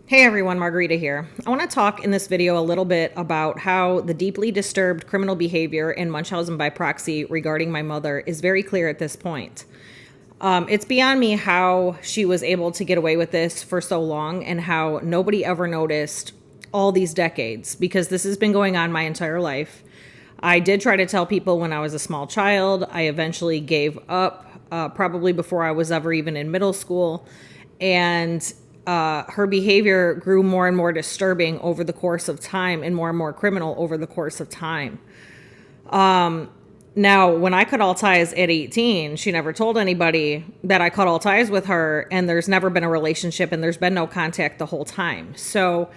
Hey everyone, Margarita here. I want to talk in this video a little bit about how the deeply disturbed criminal behavior in Munchausen by proxy regarding my mother is very clear at this point. It's beyond me how she was able to get away with this for so long and how nobody ever noticed all these decades, because this has been going on my entire life. I did try to tell people when I was a small child. I eventually gave up, probably before I was ever even in middle school. And her behavior grew more and more disturbing over the course of time and more criminal over the course of time. Now, when I cut all ties at 18, she never told anybody that I cut all ties with her, and there's never been a relationship and there's been no contact the whole time. So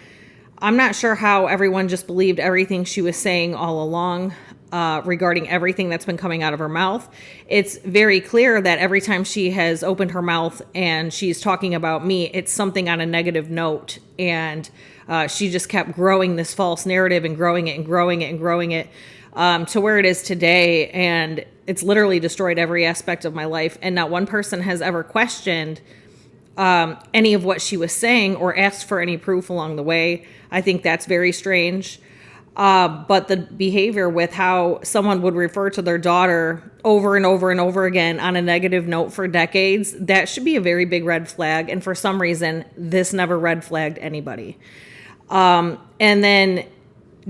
I'm not sure how everyone just believed everything she was saying all along regarding everything that's been coming out of her mouth. It's very clear that every time she has opened her mouth and she's talking about me, it's something on a negative note. And she just kept growing this false narrative and growing it and growing it and growing it to where it is today. And it's literally destroyed every aspect of my life. And not one person has ever questioned any of what she was saying or asked for any proof along the way. I think that's very strange. But the behavior with how someone would refer to their daughter over and over and over again on a negative note for decades, that should be a very big red flag. And for some reason, this never red flagged anybody. And then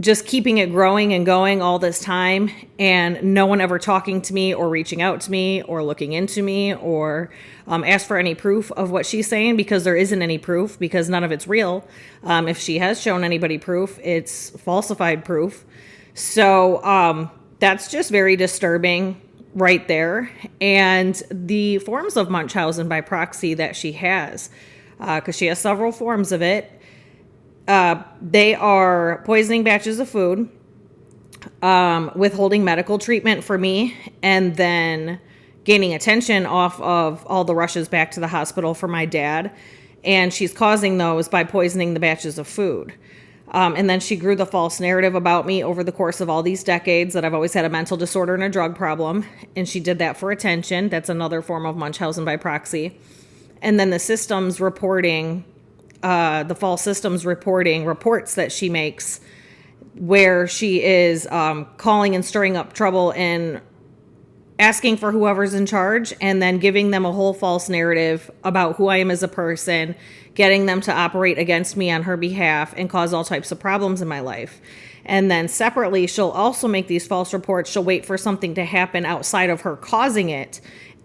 just keeping it growing and going all this time, and no one ever talking to me or reaching out to me or looking into me or asked for any proof of what she's saying, because there isn't any proof, because none of it's real. If she has shown anybody proof, it's falsified proof. So that's just very disturbing right there. And the forms of Munchausen by proxy that she has, because she has several forms of it, they are poisoning batches of food, withholding medical treatment for me, and then gaining attention off of all the rushes back to the hospital for my dad. And she's causing those by poisoning the batches of food. And then she grew the false narrative about me over the course of all these decades that I've always had a mental disorder and a drug problem. And she did that for attention. That's another form of Munchausen by proxy. And then the systems reporting, the false systems reporting reports that she makes, where she is calling and stirring up trouble and asking for whoever's in charge, and then giving them a whole false narrative about who I am as a person, getting them to operate against me on her behalf and cause all types of problems in my life. And then separately, she'll also make these false reports. She'll wait for something to happen outside of her causing it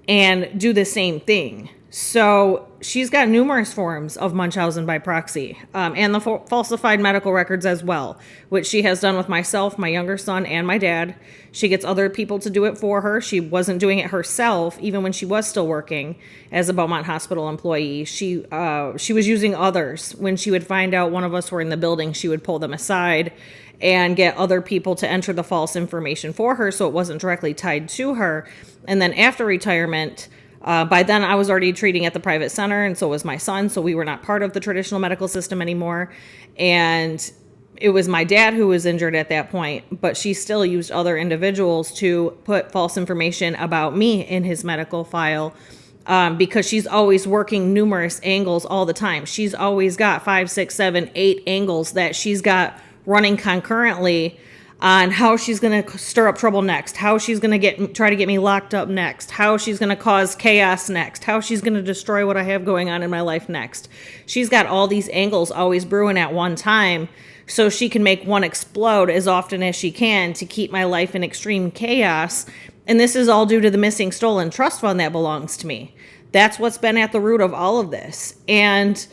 and do the same thing. So she's got numerous forms of Munchausen by proxy, and the falsified medical records as well, which she has done with myself, my younger son, and my dad. She gets other people to do it for her. She wasn't doing it herself, even when she was still working as a Beaumont Hospital employee. She was using others. When she would find out one of us were in the building, she would pull them aside and get other people to enter the false information for her, so it wasn't directly tied to her. And then after retirement, by then I was already treating at the private center, and so was my son, so we were not part of the traditional medical system anymore. And it was my dad who was injured at that point, but she still used other individuals to put false information about me in his medical file, because she's always working numerous angles all the time. She's always got 5, 6, 7, 8 angles that she's got running concurrently on how she's going to stir up trouble next, how she's going to try to get me locked up next, how she's going to cause chaos next, how she's going to destroy what I have going on in my life next. She's got all these angles always brewing at one time, so she can make one explode as often as she can to keep my life in extreme chaos. And this is all due to the missing stolen trust fund that belongs to me. That's what's been at the root of all of this. And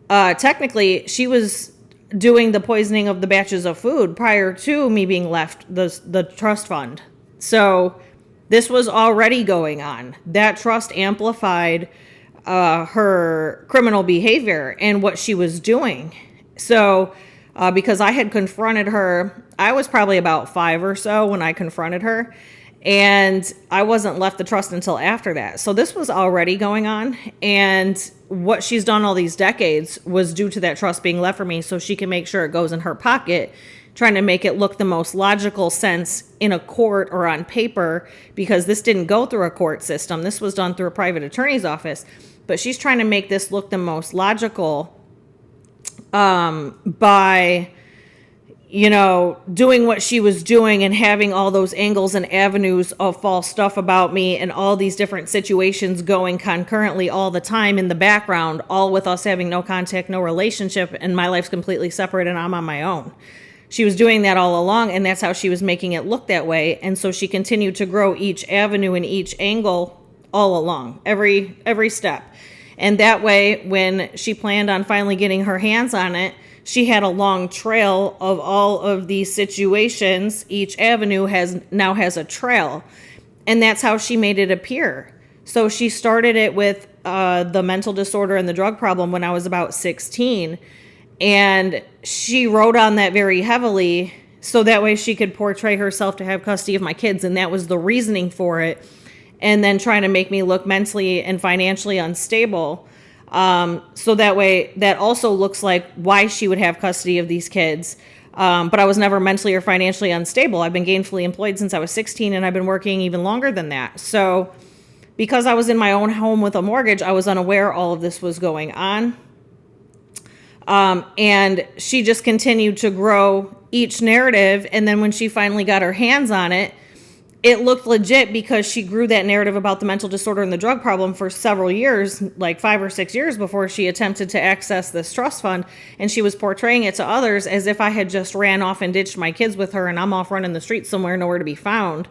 technically, she was doing the poisoning of the batches of food prior to me being left the trust fund. So this was already going on. That trust amplified her criminal behavior and what she was doing. So because I had confronted her, I was probably about 5 or so when I confronted her, and I wasn't left the trust until after that. So this was already going on, and what she's done all these decades was due to that trust being left for me, so she can make sure it goes in her pocket, trying to make it look the most logical sense in a court or on paper, because this didn't go through a court system. This was done through a private attorney's office. But she's trying to make this look the most logical by, doing what she was doing and having all those angles and avenues of false stuff about me and all these different situations going concurrently all the time in the background, all with us having no contact, no relationship, and my life's completely separate and I'm on my own. She was doing that all along, and that's how she was making it look that way. And so she continued to grow each avenue and each angle all along, every step. And that way, when she planned on finally getting her hands on it, she had a long trail of all of these situations. Each avenue now has a trail. And that's how she made it appear. So she started it with the mental disorder and the drug problem when I was about 16. And she wrote on that very heavily so that way she could portray herself to have custody of my kids. And that was the reasoning for it. And then trying to make me look mentally and financially unstable. So that way, that also looks like why she would have custody of these kids. But I was never mentally or financially unstable. I've been gainfully employed since I was 16, and I've been working even longer than that. So because I was in my own home with a mortgage, I was unaware all of this was going on. And she just continued to grow each narrative. And then when she finally got her hands on it, it looked legit because she grew that narrative about the mental disorder and the drug problem for several years, like 5 or 6 years before she attempted to access this trust fund. And she was portraying it to others as if I had just ran off and ditched my kids with her and I'm off running the streets somewhere, nowhere to be found.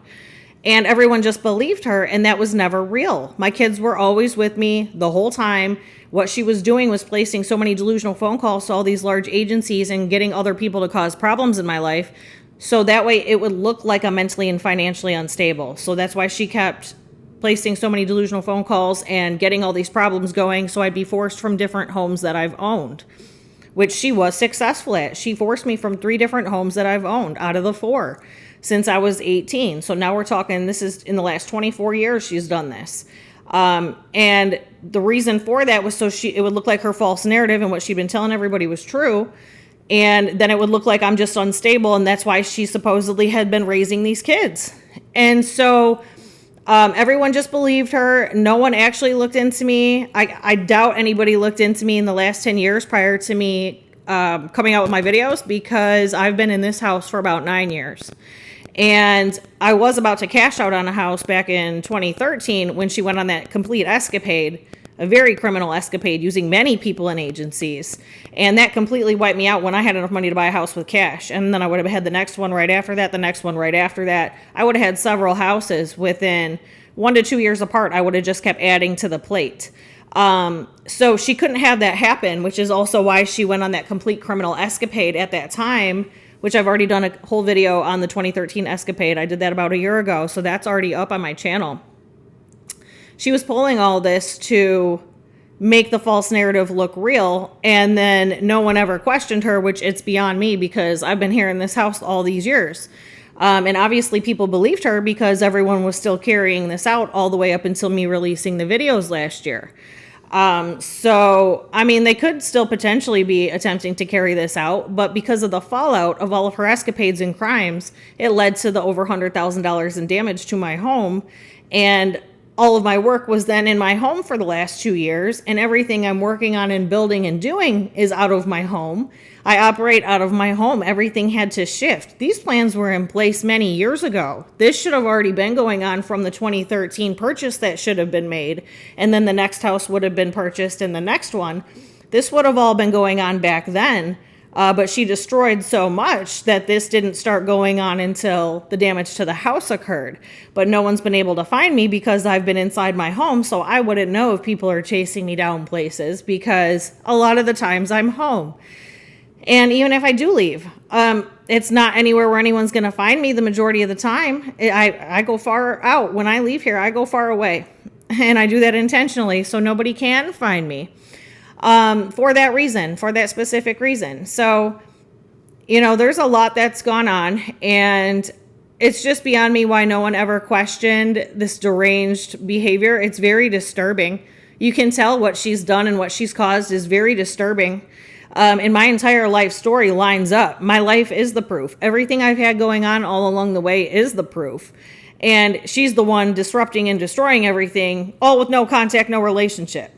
And everyone just believed her, and that was never real. My kids were always with me the whole time. What she was doing was placing so many delusional phone calls to all these large agencies and getting other people to cause problems in my life. So that way it would look like I'm mentally and financially unstable. So that's why she kept placing so many delusional phone calls and getting all these problems going. So I'd be forced from different homes that I've owned, which she was successful at. She forced me from 3 different homes that I've owned out of the 4 since I was 18. So now we're talking, this is in the last 24 years she's done this. And the reason for that was so it would look like her false narrative and what she'd been telling everybody was true. And then it would look like I'm just unstable, and that's why she supposedly had been raising these kids. And so everyone just believed her. No one actually looked into me. I doubt anybody looked into me in the last 10 years prior to me coming out with my videos, because I've been in this house for about 9 years. And I was about to cash out on a house back in 2013 when she went on that complete escapade, a very criminal escapade using many people and agencies. And that completely wiped me out when I had enough money to buy a house with cash. And then I would have had the next one right after that, the next one right after that. I would have had several houses within 1 to 2 years apart. I would have just kept adding to the plate. So she couldn't have that happen, which is also why she went on that complete criminal escapade at that time, which I've already done a whole video on the 2013 escapade. I did that about a year ago, so that's already up on my channel. She was pulling all this to make the false narrative look real, and then no one ever questioned her, which it's beyond me because I've been here in this house all these years. And obviously people believed her because everyone was still carrying this out all the way up until me releasing the videos last year. So, I mean, they could still potentially be attempting to carry this out, but because of the fallout of all of her escapades and crimes, it led to the over $100,000 in damage to my home. And all of my work was then in my home for the last 2 years, and everything I'm working on and building and doing is out of my home. I operate out of my home. Everything had to shift. These plans were in place many years ago. This should have already been going on from the 2013 purchase that should have been made, and then the next house would have been purchased and the next one. This would have all been going on back then. But she destroyed so much that this didn't start going on until the damage to the house occurred. But no one's been able to find me because I've been inside my home, so I wouldn't know if people are chasing me down places because a lot of the times I'm home. And even if I do leave, it's not anywhere where anyone's going to find me the majority of the time. I go far out. When I leave here, I go far away. And I do that intentionally so nobody can find me. For that reason, for that specific reason. So, there's a lot that's gone on, and it's just beyond me why no one ever questioned this deranged behavior. It's very disturbing. You can tell what she's done and what she's caused is very disturbing. And my entire life story lines up. My life is the proof. Everything I've had going on all along the way is the proof. And she's the one disrupting and destroying everything, all with no contact, no relationship.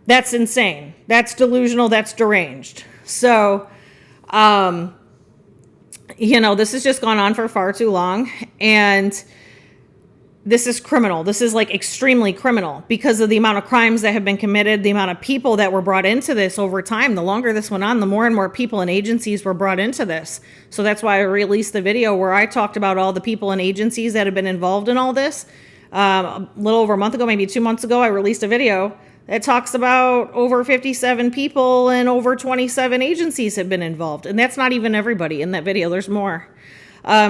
That's insane. That's delusional. That's deranged. So, this has just gone on for far too long. And this is criminal. This is like extremely criminal because of the amount of crimes that have been committed, the amount of people that were brought into this over time. The longer this went on, the more and more people and agencies were brought into this. So that's why I released the video where I talked about all the people and agencies that have been involved in all this. A little over a month ago, maybe 2 months ago, I released a video that talks about over 57 people and over 27 agencies have been involved. And that's not even everybody in that video. There's more.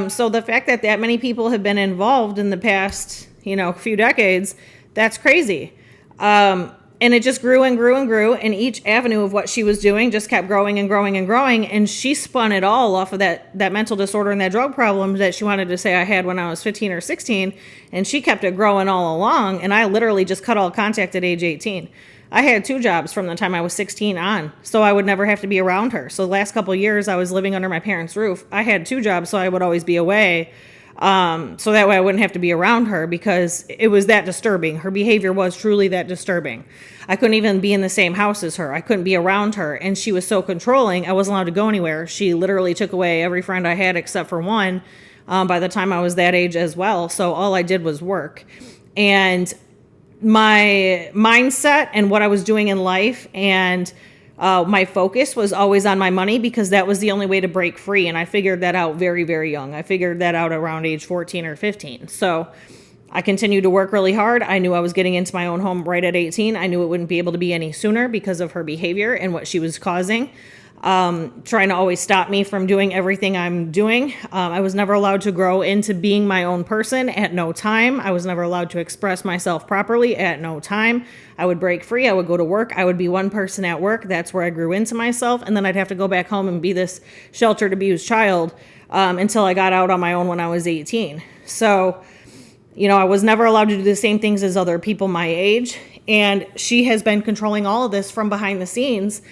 So the fact that that many people have been involved in the past, few decades, that's crazy. And it just grew and grew and grew. And each avenue of what she was doing just kept growing and growing and growing. And she spun it all off of that mental disorder and that drug problem that she wanted to say I had when I was 15 or 16. And she kept it growing all along. And I literally just cut all contact at age 18. I had 2 jobs from the time I was 16 on, so I would never have to be around her. So the last couple of years I was living under my parents' roof. I had 2 jobs, so I would always be away. So that way I wouldn't have to be around her because it was that disturbing. Her behavior was truly that disturbing. I couldn't even be in the same house as her. I couldn't be around her. And she was so controlling, I wasn't allowed to go anywhere. She literally took away every friend I had except for one by the time I was that age as well. So all I did was work. And my mindset and what I was doing in life and my focus was always on my money because that was the only way to break free. And I figured that out very, very young. I figured that out around age 14 or 15. So I continued to work really hard. I knew I was getting into my own home right at 18. I knew it wouldn't be able to be any sooner because of her behavior and what she was causing. Trying to always stop me from doing everything I'm doing. I was never allowed to grow into being my own person at no time. I was never allowed to express myself properly at no time. I would break free. I would go to work. I would be one person at work. That's where I grew into myself. And then I'd have to go back home and be this sheltered, abused child until I got out on my own when I was 18. So, I was never allowed to do the same things as other people my age. And she has been controlling all of this from behind the scenes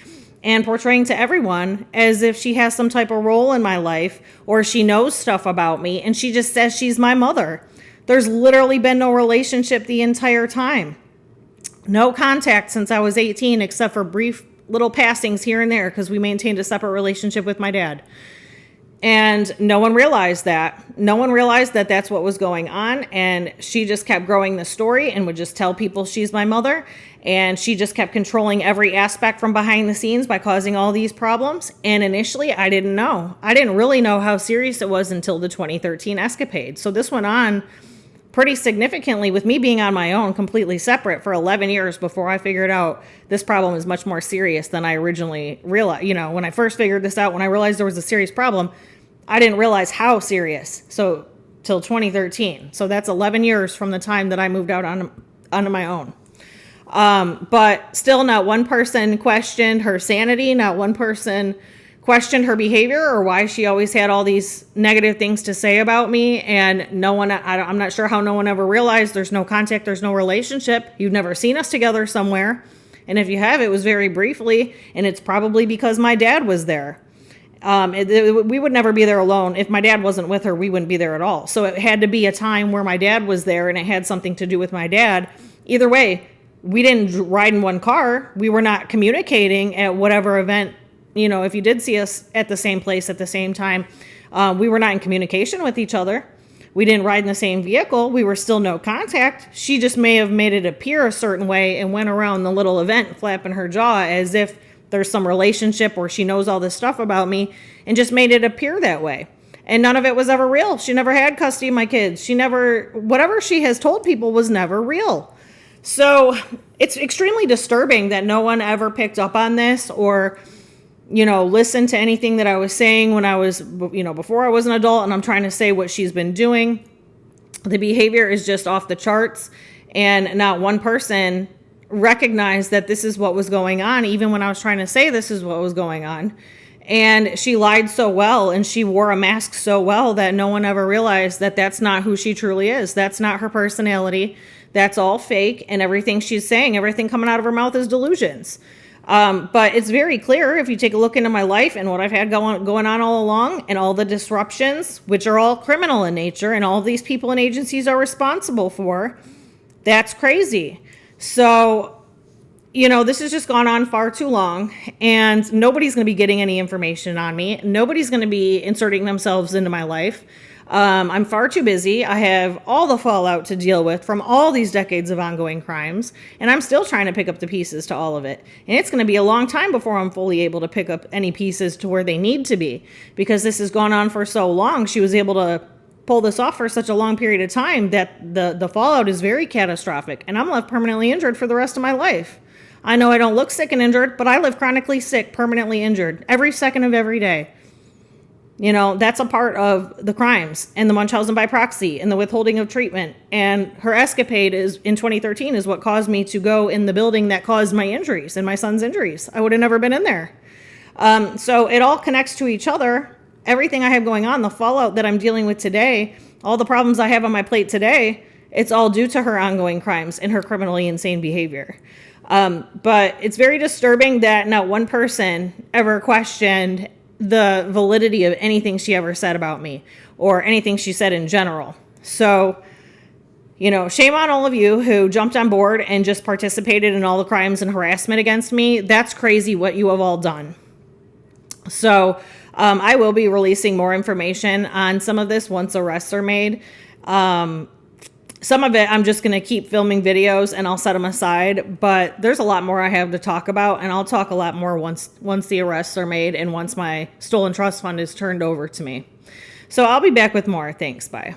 and portraying to everyone as if she has some type of role in my life or she knows stuff about me and she just says she's my mother. There's literally been no relationship the entire time. No contact since I was 18 except for brief little passings here and there because we maintained a separate relationship with my dad. And no one realized that. No one realized that that's what was going on. And she just kept growing the story and would just tell people she's my mother. And she just kept controlling every aspect from behind the scenes by causing all these problems. And initially, I didn't know. I didn't really know how serious it was until the 2013 escapade. So this went on pretty significantly with me being on my own, completely separate for 11 years before I figured out this problem is much more serious than I originally realized. When I first figured this out, when I realized there was a serious problem, I didn't realize how serious. So till 2013. So that's 11 years from the time that I moved out onto my own. But still not one person questioned her sanity. Not one person questioned her behavior or why she always had all these negative things to say about me. And no one, I'm not sure how no one ever realized there's no contact, there's no relationship. You've never seen us together somewhere. And if you have, it was very briefly. And it's probably because my dad was there. We would never be there alone. If my dad wasn't with her, we wouldn't be there at all. So it had to be a time where my dad was there and it had something to do with my dad. Either way, we didn't ride in one car. We were not communicating at whatever event. If you did see us at the same place at the same time, we were not in communication with each other. We didn't ride in the same vehicle. We were still no contact. She just may have made it appear a certain way and went around the little event flapping her jaw as if there's some relationship or she knows all this stuff about me and just made it appear that way. And none of it was ever real. She never had custody of my kids. Whatever she has told people was never real. So it's extremely disturbing that no one ever picked up on this or, listened to anything that I was saying when I was, before I was an adult and I'm trying to say what she's been doing. The behavior is just off the charts and not one person recognized that this is what was going on, even when I was trying to say this is what was going on. And she lied so well and she wore a mask so well that no one ever realized that that's not who she truly is. That's not her personality. That's all fake. And everything she's saying, everything coming out of her mouth is delusions. But it's very clear if you take a look into my life and what I've had going on all along and all the disruptions, which are all criminal in nature and all these people and agencies are responsible for, that's crazy. So, this has just gone on far too long, and nobody's going to be getting any information on me. Nobody's going to be inserting themselves into my life. I'm far too busy. I have all the fallout to deal with from all these decades of ongoing crimes, and I'm still trying to pick up the pieces to all of it. And it's going to be a long time before I'm fully able to pick up any pieces to where they need to be, because this has gone on for so long. She was able to pull this off for such a long period of time that the fallout is very catastrophic, and I'm left permanently injured for the rest of my life. I know I don't look sick and injured, but I live chronically sick, permanently injured, every second of every day. That's a part of the crimes and the Munchausen by proxy and the withholding of treatment. And her escapade in 2013 is what caused me to go in the building that caused my injuries and my son's injuries. I would have never been in there. So it all connects to each other. Everything I have going on, the fallout that I'm dealing with today, all the problems I have on my plate today, it's all due to her ongoing crimes and her criminally insane behavior. But it's very disturbing that not one person ever questioned the validity of anything she ever said about me or anything she said in general. So, shame on all of you who jumped on board and just participated in all the crimes and harassment against me. That's crazy what you have all done. So, I will be releasing more information on some of this once arrests are made. Some of it I'm just going to keep filming videos and I'll set them aside, but there's a lot more I have to talk about, and I'll talk a lot more once the arrests are made and once my stolen trust fund is turned over to me. So I'll be back with more. Thanks. Bye.